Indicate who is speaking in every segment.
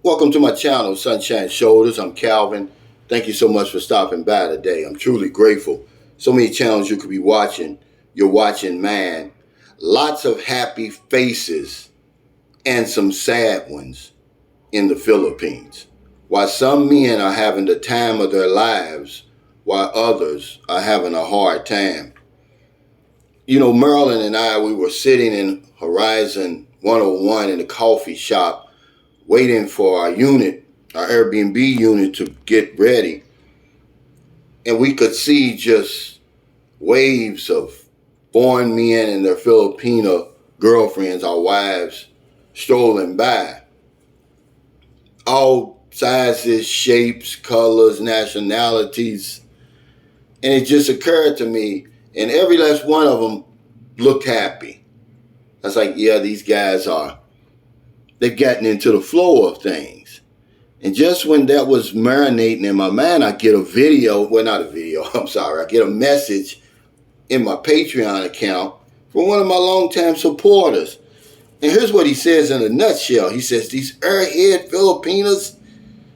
Speaker 1: Welcome to my channel, Sunshine Shoulders. I'm Calvin. Thank you so much for stopping by today. I'm truly grateful. So many channels you could be watching. You're watching, man. Lots of happy faces and some sad ones in the Philippines. While some men are having the time of their lives, while others are having a hard time. You know, Marilyn and I, we were sitting in Horizon 101 in a coffee shop waiting for our unit, our Airbnb unit, to get ready. And we could see just waves of foreign men and their Filipino girlfriends, our wives, strolling by. All sizes, shapes, colors, nationalities. And it just occurred to me, and every last one of them looked happy. I was like, yeah, these guys they've gotten into the flow of things. And just when that was marinating in my mind, I get a video, well, not a video, I'm sorry, I get a message in my Patreon account from one of my longtime supporters. And here's what he says in a nutshell. He says, these airhead Filipinos,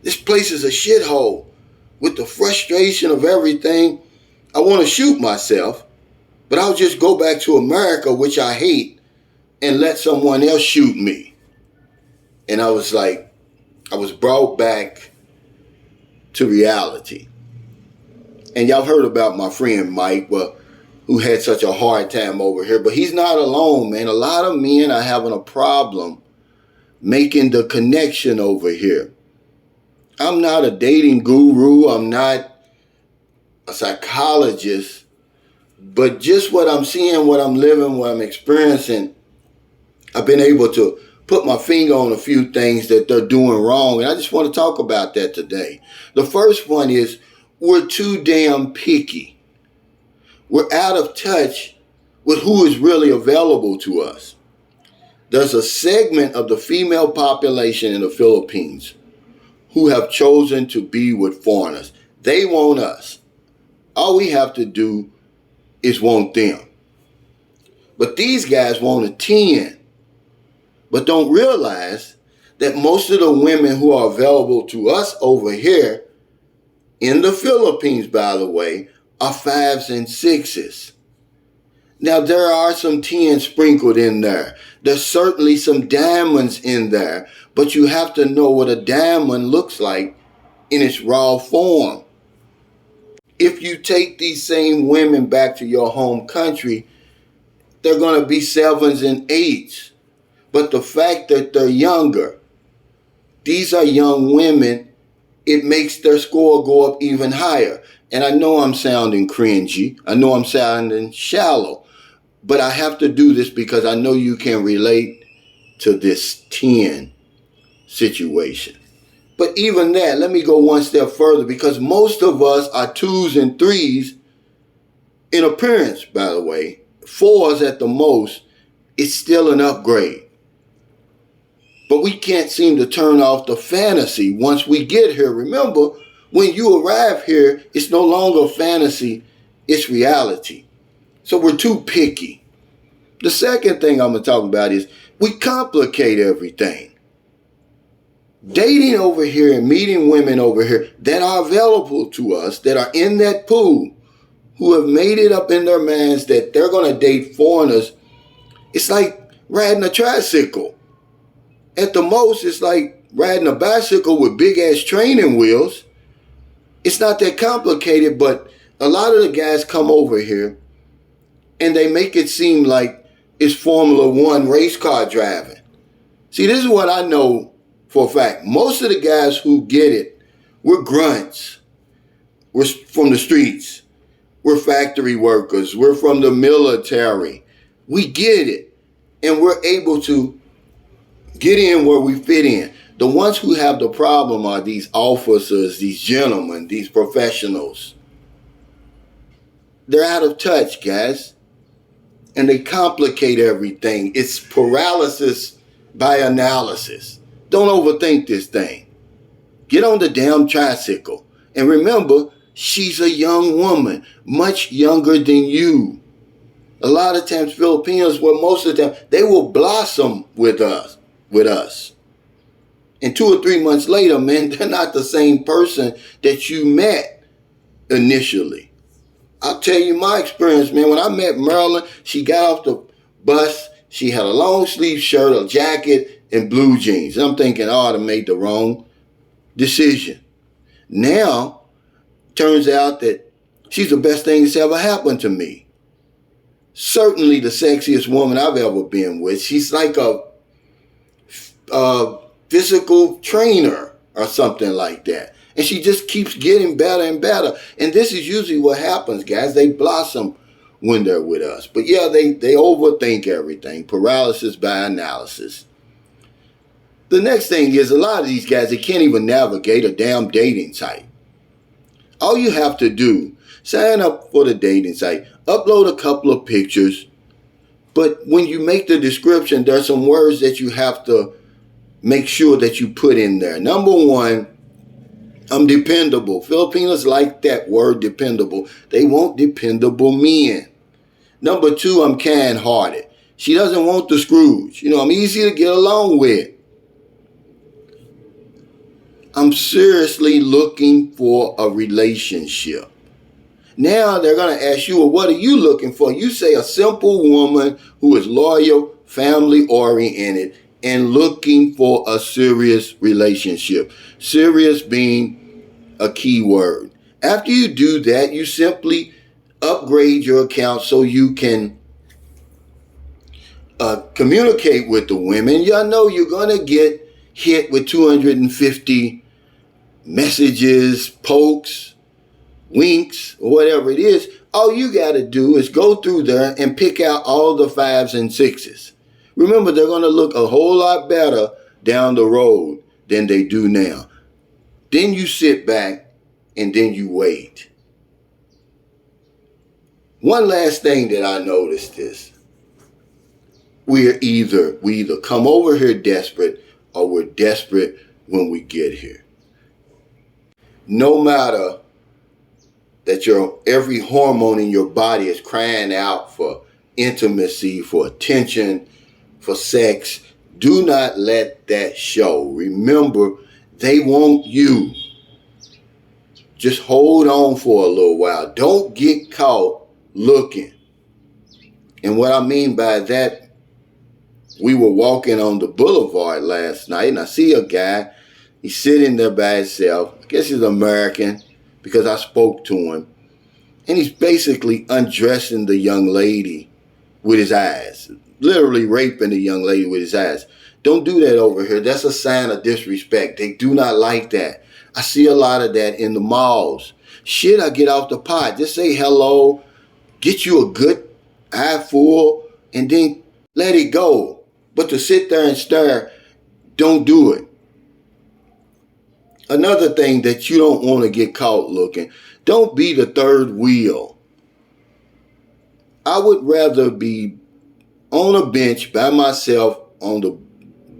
Speaker 1: this place is a shithole. With the frustration of everything, I want to shoot myself, but I'll just go back to America, which I hate, and let someone else shoot me. And I was like, I was brought back to reality. And y'all heard about my friend Mike, who had such a hard time over here. But he's not alone, man. A lot of men are having a problem making the connection over here. I'm not a dating guru. I'm not a psychologist. But just what I'm seeing, what I'm living, what I'm experiencing, I've been able to put my finger on a few things that they're doing wrong. And I just want to talk about that today. The first one is we're too damn picky. We're out of touch with who is really available to us. There's a segment of the female population in the Philippines who have chosen to be with foreigners. They want us. All we have to do is want them. But these guys want a 10. But don't realize that most of the women who are available to us over here in the Philippines, by the way, are 5s and 6s. Now, there are some 10s sprinkled in there. There's certainly some diamonds in there, but you have to know what a diamond looks like in its raw form. If you take these same women back to your home country, they're going to be 7s and 8s. But the fact that they're younger, these are young women, it makes their score go up even higher. And I know I'm sounding cringy. I know I'm sounding shallow. But I have to do this because I know you can relate to this 10 situation. But even that, let me go one step further, because most of us are 2s and 3s in appearance, by the way. 4s at the most. It's still an upgrade. But we can't seem to turn off the fantasy once we get here. Remember, when you arrive here, it's no longer fantasy, it's reality. So we're too picky. The second thing I'm going to talk about is we complicate everything. Dating over here and meeting women over here that are available to us, that are in that pool, who have made it up in their minds that they're going to date foreigners, it's like riding a tricycle. At the most, it's like riding a bicycle with big-ass training wheels. It's not that complicated, but a lot of the guys come over here and they make it seem like it's Formula One race car driving. See, this is what I know for a fact. Most of the guys who get it, we're grunts. We're from the streets. We're factory workers. We're from the military. We get it. And we're able to get in where we fit in. The ones who have the problem are these officers, these gentlemen, these professionals. They're out of touch, guys. And they complicate everything. It's paralysis by analysis. Don't overthink this thing. Get on the damn tricycle. And remember, she's a young woman, much younger than you. A lot of times Filipinos, well, most of the time, they will blossom with us. And 2 or 3 months later, man, they're not the same person that you met initially. I'll tell you my experience, man. When I met Marilyn, she got off the bus. She had a long sleeve shirt, a jacket, and blue jeans. And I'm thinking, oh, I made the wrong decision. Now, turns out that she's the best thing that's ever happened to me. Certainly the sexiest woman I've ever been with. She's like a physical trainer or something like that. And she just keeps getting better and better. And this is usually what happens, guys. They blossom when they're with us. But yeah, they overthink everything. Paralysis by analysis. The next thing is a lot of these guys, they can't even navigate a damn dating site. All you have to do, sign up for the dating site, upload a couple of pictures, but when you make the description, there's some words that you have to make sure that you put in there. Number one, I'm dependable. Filipinos like that word dependable. They want dependable men. Number two, I'm kind-hearted. She doesn't want the Scrooge. I'm easy to get along with. I'm seriously looking for a relationship. Now they're going to ask you, well, what are you looking for? You say a simple woman who is loyal, family-oriented, and looking for a serious relationship. Serious being a key word. After you do that, you simply upgrade your account so you can communicate with the women. Y'all know you're going to get hit with 250 messages, pokes, winks, or whatever it is. All you got to do is go through there and pick out all the 5s and 6s. Remember, they're going to look a whole lot better down the road than they do now. Then you sit back and then you wait. One last thing that I noticed is we either come over here desperate or we're desperate when we get here. No matter that your every hormone in your body is crying out for intimacy, for attention, for sex, do not let that show. Remember, they want you. Just hold on for a little while. Don't get caught looking. And what I mean by that, we were walking on the boulevard last night and I see a guy. He's sitting there by himself. I guess he's American because I spoke to him. And he's basically undressing the young lady with his eyes. Literally raping the young lady with his eyes. Don't do that over here. That's a sign of disrespect. They do not like that. I see a lot of that in the malls. Shit, I get off the pot. Just say hello. Get you a good eyeful and then let it go. But to sit there and stare, don't do it. Another thing that you don't want to get caught looking, don't be the third wheel. I would rather be on a bench by myself on the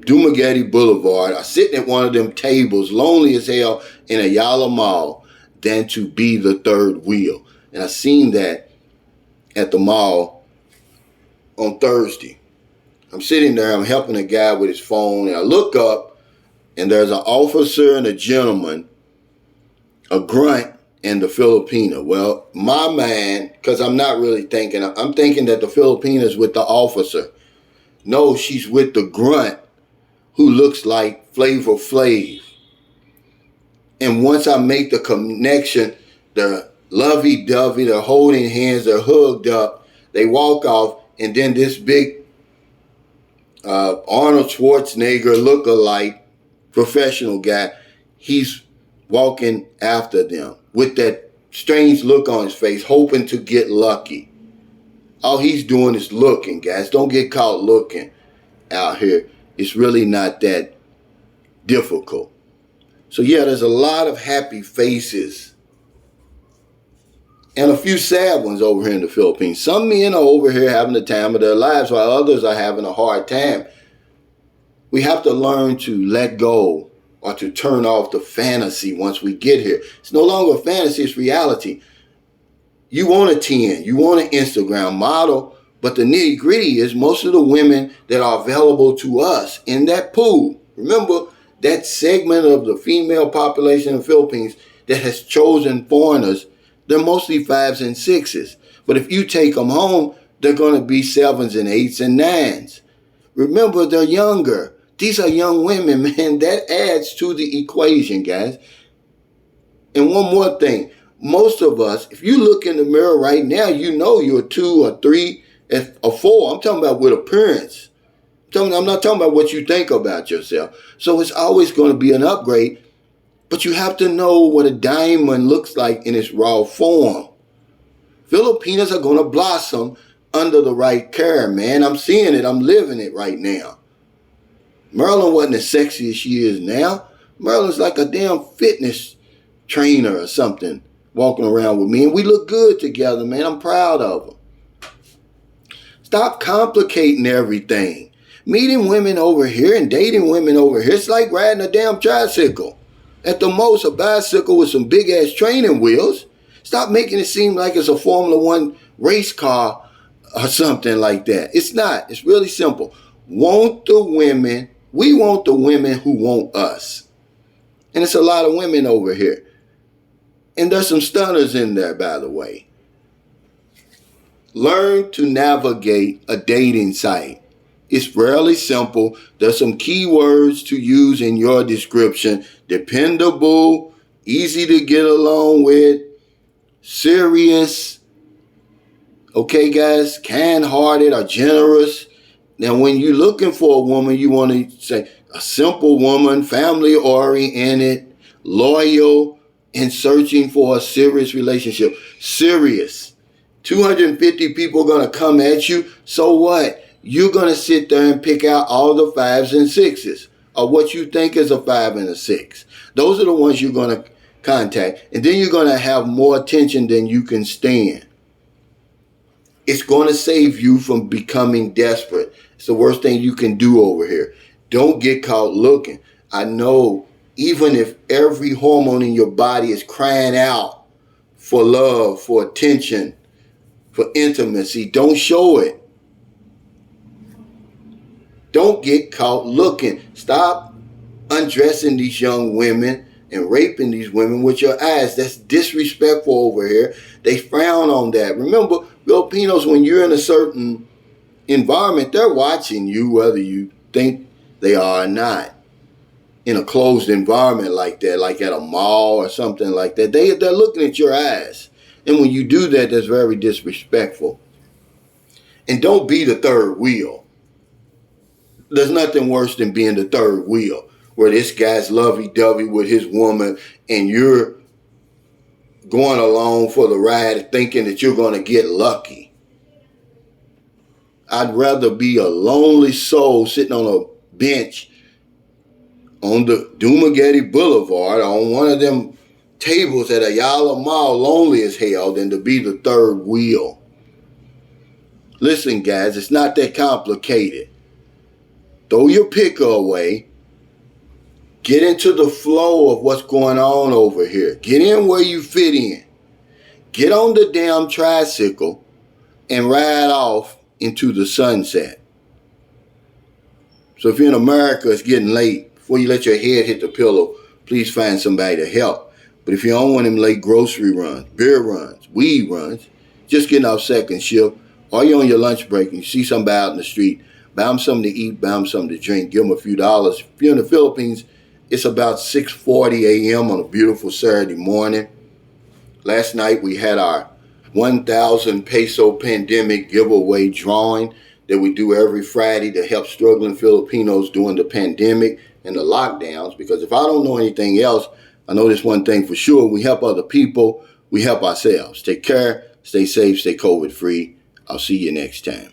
Speaker 1: Dumaguete Boulevard or sitting at one of them tables, lonely as hell in a Yala mall, than to be the third wheel. And I seen that at the mall on Thursday. I'm sitting there, I'm helping a guy with his phone, and I look up, and there's an officer and a gentleman, a grunt and the Filipina. Well, my man, because I'm not really thinking, I'm thinking that the Filipina's with the officer. No, she's with the grunt who looks like Flavor Flav. And once I make the connection, they're lovey-dovey, they're holding hands, they're hugged up, they walk off, and then this big Arnold Schwarzenegger look-alike professional guy, he's walking after them with that strange look on his face, hoping to get lucky. All he's doing is looking, guys. Don't get caught looking out here. It's really not that difficult. So yeah, there's a lot of happy faces and a few sad ones over here in the Philippines. Some men are over here having the time of their lives while others are having a hard time. We have to learn to let go or to turn off the fantasy once we get here. It's no longer a fantasy, it's reality. You want a 10, you want an Instagram model, but the nitty-gritty is most of the women that are available to us in that pool. Remember, that segment of the female population in the Philippines that has chosen foreigners, they're mostly 5s and 6s. But if you take them home, they're going to be 7s and 8s and 9s. Remember, they're younger. These are young women, man. That adds to the equation, guys. And one more thing. Most of us, if you look in the mirror right now, you know you're a 2 or 3 or 4. I'm talking about with appearance. I'm not talking about what you think about yourself. So it's always going to be an upgrade. But you have to know what a diamond looks like in its raw form. Filipinas are going to blossom under the right care, man. I'm seeing it. I'm living it right now. Marilyn wasn't as sexy as she is now. Marilyn's like a damn fitness trainer or something walking around with me. And we look good together, man. I'm proud of her. Stop complicating everything. Meeting women over here and dating women over here, it's like riding a damn tricycle. At the most, a bicycle with some big-ass training wheels. Stop making it seem like it's a Formula One race car or something like that. It's not. It's really simple. Want the women. We want the women who want us. And it's a lot of women over here. And there's some stunners in there, by the way. Learn to navigate a dating site. It's fairly simple. There's some keywords to use in your description. Dependable, easy to get along with, serious, okay guys, kind-hearted or generous. Now when you're looking for a woman, you want to say a simple woman, family-oriented, loyal, and searching for a serious relationship. Serious. 250 people are going to come at you. So what? You're going to sit there and pick out all the 5s and 6s, or what you think is a 5 and a 6. Those are the ones you're going to contact. And then you're going to have more attention than you can stand. It's going to save you from becoming desperate. It's the worst thing you can do over here. Don't get caught looking. I know even if every hormone in your body is crying out for love, for attention, for intimacy, don't show it. Don't get caught looking. Stop undressing these young women and raping these women with your eyes. That's disrespectful over here. They frown on that. Remember, Filipinos, when you're in a certain environment, they're watching you whether you think they are or not. In a closed environment like that, like at a mall or something like that, they're looking at your eyes. And when you do that, that's very disrespectful. And don't be the third wheel. There's nothing worse than being the third wheel, where this guy's lovey-dovey with his woman and you're going along for the ride thinking that you're going to get lucky. I'd rather be a lonely soul sitting on a bench on the Dumaguete Boulevard on one of them tables at Ayala Mall, lonely as hell, than to be the third wheel. Listen, guys, it's not that complicated. Throw your picker away. Get into the flow of what's going on over here. Get in where you fit in. Get on the damn tricycle and ride off into the sunset. So if you're in America, it's getting late. Before you let your head hit the pillow, please find somebody to help. But if you don't want them late grocery runs, beer runs, weed runs, just getting off second shift, or you're on your lunch break and you see somebody out in the street, buy them something to eat, buy them something to drink, give them a few dollars. If you're in the Philippines, it's about 6:40 a.m. on a beautiful Saturday morning. Last night we had our 1,000 peso pandemic giveaway drawing that we do every Friday to help struggling Filipinos during the pandemic and the lockdowns. Because if I don't know anything else, I know this one thing for sure. We help other people. We help ourselves. Take care. Stay safe. Stay COVID free. I'll see you next time.